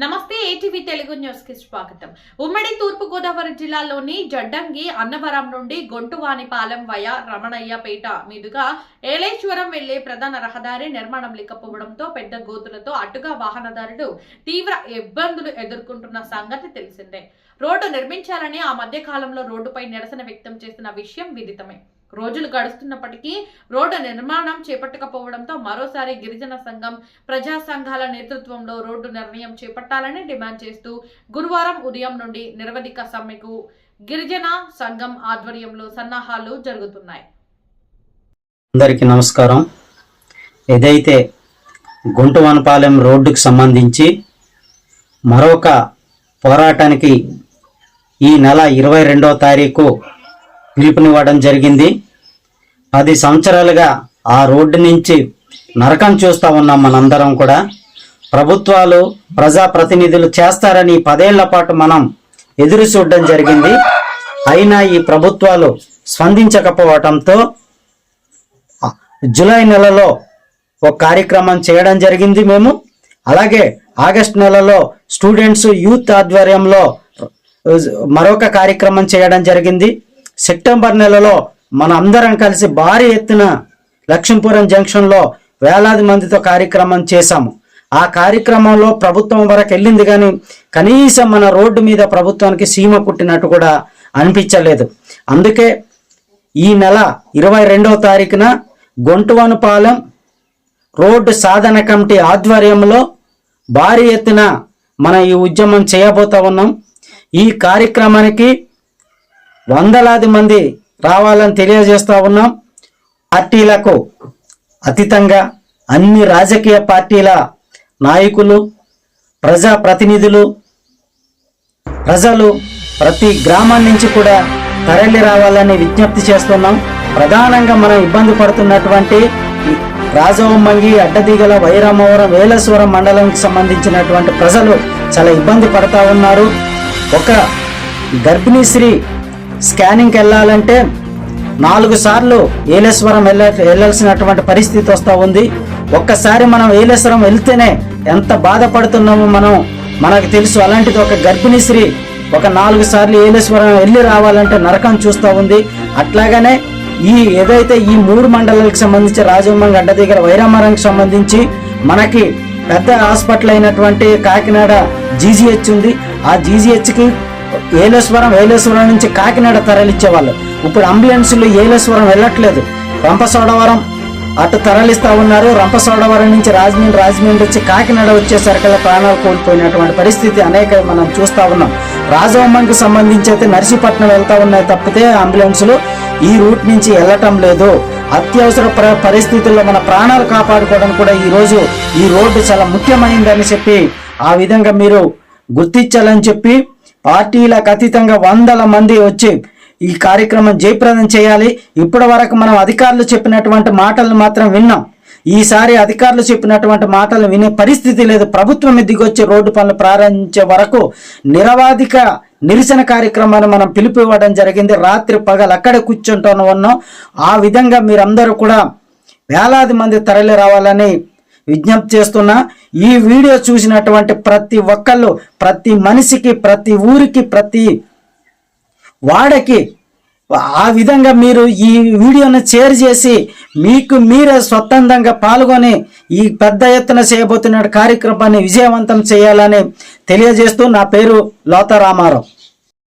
నమస్తే ATV Telugu news కి స్వాగతం. ఉమ్మడి తూర్పు గోదావరి జిల్లాలోని జడ్డంగి అన్నవరం నుండి గొంటువానిపాలెం వయా రమణయ్యపేట మీదుగా ఏలేశ్వరం వెళ్లే ప్రధాన రహదారి నిర్మాణం లేకపోవడంతో పెద్ద గోతులతో అటుగా వాహనదారులు తీవ్ర ఇబ్బందులు ఎదుర్కొంటున్న సంగతి తెలిసిందే. రోడ్డు నిర్మించాలని ఆ మధ్య కాలంలో రోడ్డుపై నిరసన వ్యక్తం చేసిన విషయం విదితమే. రోజులు గడుస్తున్నప్పటికీ రోడ్డు నిర్మాణం చేపట్టకపోవడంతో మరోసారి గిరిజన సంఘం, ప్రజా సంఘాల నేతృత్వంలో రోడ్డు నిర్ణయం చేపట్టాలని డిమాండ్ చేస్తూ గురువారం ఉదయం నుండి నిరవధిక సమ్మెకు గిరిజన సంఘం ఆధ్వర్యంలో సన్నాహాలు జరుగుతున్నాయి. అందరికీ నమస్కారం. ఏదైతే గుంటువానిపాలెం రోడ్డుకు సంబంధించి మరొక పోరాటానికి ఈ నెల 22వ తారీఖు పిలుపునివ్వడం జరిగింది. 10 సంవత్సరాలుగా ఆ రోడ్డు నుంచి నరకం చూస్తూ ఉన్నాం. మనందరం కూడా ప్రభుత్వాలు, ప్రజాప్రతినిధులు చేస్తారని 10 ఏళ్ల పాటు మనం ఎదురు చూడడం జరిగింది. అయినా ఈ ప్రభుత్వాలు స్పందించకపోవడంతో జూలై నెలలో ఒక కార్యక్రమం చేయడం జరిగింది. మేము అలాగే ఆగస్టు నెలలో స్టూడెంట్స్ యూత్ ఆధ్వర్యంలో మరొక కార్యక్రమం చేయడం జరిగింది. సెప్టెంబర్ నెలలో మన అందరం కలిసి భారీ ఎత్తున లక్ష్మీపురం జంక్షన్లో వేలాది మందితో కార్యక్రమం చేశాము. ఆ కార్యక్రమంలో ప్రభుత్వం వరకు వెళ్ళింది, కానీ కనీసం మన రోడ్డు మీద ప్రభుత్వానికి సీమ కుట్టినట్టు కూడా అనిపించలేదు. అందుకే ఈ నెల 22వ తారీఖున గొంటువానిపాలెం రోడ్డు సాధన కమిటీ ఆధ్వర్యంలో భారీ ఎత్తున మనం ఈ ఉద్యమం చేయబోతా ఉన్నాం. ఈ కార్యక్రమానికి వందలాది మంది రావాలని తెలియజేస్తూ ఉన్నాం. పార్టీలకు అతీతంగా అన్ని రాజకీయ పార్టీల నాయకులు, ప్రజాప్రతినిధులు, ప్రజలు ప్రతి గ్రామం నుంచి కూడా తరలి రావాలని విజ్ఞప్తి చేస్తున్నాం. ప్రధానంగా మనం ఇబ్బంది పడుతున్నటువంటి రాజవొమ్మంగి, అడ్డదిగల, వైరామవరం, ఏలేశ్వరం మండలానికి సంబంధించినటువంటి ప్రజలు చాలా ఇబ్బంది పడతా ఉన్నారు. ఒక గర్భిణీ స్త్రీ స్కానింగ్కి వెళ్ళాలంటే 4 సార్లు ఏలేశ్వరం వెళ్ళాల్సినటువంటి పరిస్థితి వస్తూ ఉంది. ఒక్కసారి మనం ఏలేశ్వరం వెళ్తేనే ఎంత బాధపడుతున్నామో మనకు తెలుసు. అలాంటిది ఒక గర్భిణీ స్త్రీ ఒక 4 సార్లు ఏలేశ్వరం వెళ్ళి రావాలంటే నరకం చూస్తూ ఉంది. అట్లాగనే ఏదైతే ఈ 3 మండలాలకు సంబంధించి రాజవొమ్మంగి, అడ్డదిగల, వైరామవరంకి సంబంధించి మనకి పెద్ద హాస్పిటల్ అయినటువంటి కాకినాడ జీజీహెచ్ ఉంది. ఆ జీజీహెచ్కి ఏలేశ్వరం నుంచి కాకినాడ తరలిచ్చేవాళ్ళు. ఇప్పుడు అంబులెన్సులు ఏలేశ్వరం వెళ్ళట్లేదు, రంపచోడవరం అటు తరలిస్తూ ఉన్నారు. రంపచోడవరం నుంచి రాజమండ్రి వచ్చి కాకినాడ వచ్చేసరికల్లా ప్రాణాలు కోల్పోయినటువంటి పరిస్థితి అనేక మనం చూస్తూ ఉన్నాం. రాజవొమ్మంగికి సంబంధించి అయితే నర్సీపట్నం వెళ్తా ఉన్నాయి తప్పితే అంబులెన్సులు ఈ రూట్ నుంచి వెళ్ళటం లేదు. అత్యవసర పరిస్థితుల్లో మన ప్రాణాలు కాపాడుకోవడానికి కూడా ఈరోజు ఈ రోడ్డు చాలా ముఖ్యమైనదని చెప్పి ఆ విధంగా మీరు గుర్తించాలని చెప్పి పార్టీలకు అతీతంగా వందల మంది వచ్చి ఈ కార్యక్రమం జయప్రదం చేయాలి. ఇప్పటి వరకు మనం అధికారులు చెప్పినటువంటి మాటలు మాత్రం విన్నాం. ఈసారి అధికారులు చెప్పినటువంటి మాటలు వినే పరిస్థితి లేదు. ప్రభుత్వం దిగొచ్చి రోడ్డు పనులు ప్రారంభించే వరకు నిరవాధిక నిరసన కార్యక్రమాన్ని మనం పిలుపు ఇవ్వడం జరిగింది. రాత్రి పగలు అక్కడే కూర్చుంటూ ఉన్నాం. ఆ విధంగా మీరందరూ కూడా వేలాది మంది తరలి రావాలని విజ్ఞప్తి చేస్తున్నా. ఈ వీడియో చూసినటువంటి ప్రతి ఒక్కళ్ళు, ప్రతి మనిషికి, ప్రతి ఊరికి, ప్రతి వాడకి ఆ విధంగా మీరు ఈ వీడియోను షేర్ చేసి మీకు మీరే స్వతంత్రంగా పాల్గొని ఈ పెద్ద ఎత్తున చేయబోతున్న కార్యక్రమాన్ని విజయవంతం చేయాలని తెలియజేస్తూ నా పేరు లోతా రామారావు.